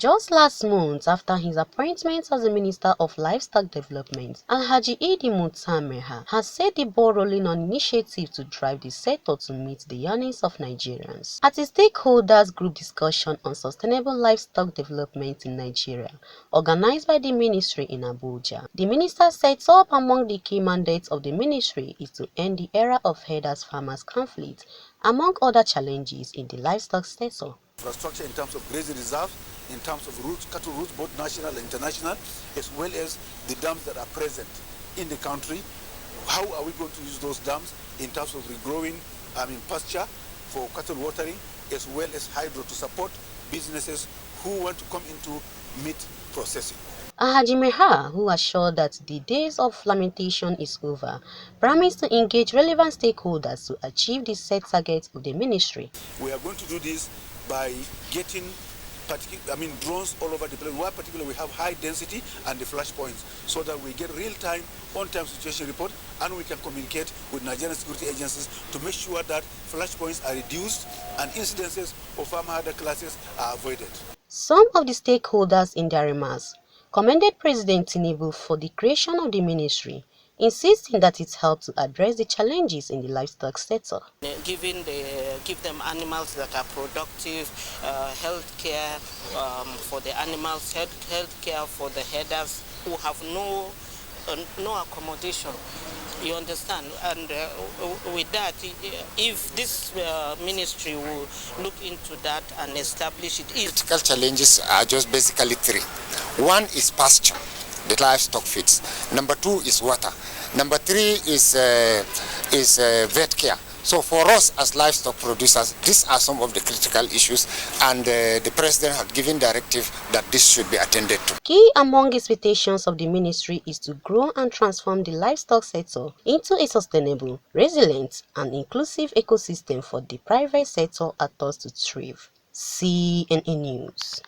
Just last month, after his appointment as the Minister of Livestock Development, Alhaji Idi Muktar Maiha has set the ball rolling on initiative to drive the sector to meet the yearnings of Nigerians. At a stakeholders group discussion on sustainable livestock development in Nigeria, organized by the ministry in Abuja, the minister said up among the key mandates of the ministry is to end the era of herders-farmers conflict, among other challenges in the livestock sector. Infrastructure in terms of grazing reserves, in terms of routes, cattle routes, both national and international, as well as the dams that are present in the country. How are we going to use those dams in terms of regrowing, pasture for cattle watering, as well as hydro to support businesses who want to come into meat processing. Alhaji Maiha, who assured that the days of lamentation is over, promised to engage relevant stakeholders to achieve the set targets of the ministry. We are going to do this by getting drones all over the place, where particularly we have high density and the flash points, so that we get real-time, on-time situation report, and we can communicate with Nigerian security agencies to make sure that flash points are reduced and incidences of farmer herder classes are avoided. Some of the stakeholders in their remarks commended President Tinubu for the creation of the ministry, insisting that it helped to address the challenges in the livestock sector. Give them animals that are productive, health care for the animals, health care for the herders who have no accommodation. You understand? And with that, if this ministry will look into that and establish it. Critical challenges are just basically three. One is pasture, the livestock feeds. Number two is water. Number three is vet care. So for us as livestock producers, these are some of the critical issues, and the president had given directive that this should be attended to. Key among expectations of the ministry is to grow and transform the livestock sector into a sustainable, resilient, and inclusive ecosystem for the private sector actors to thrive. CNN News.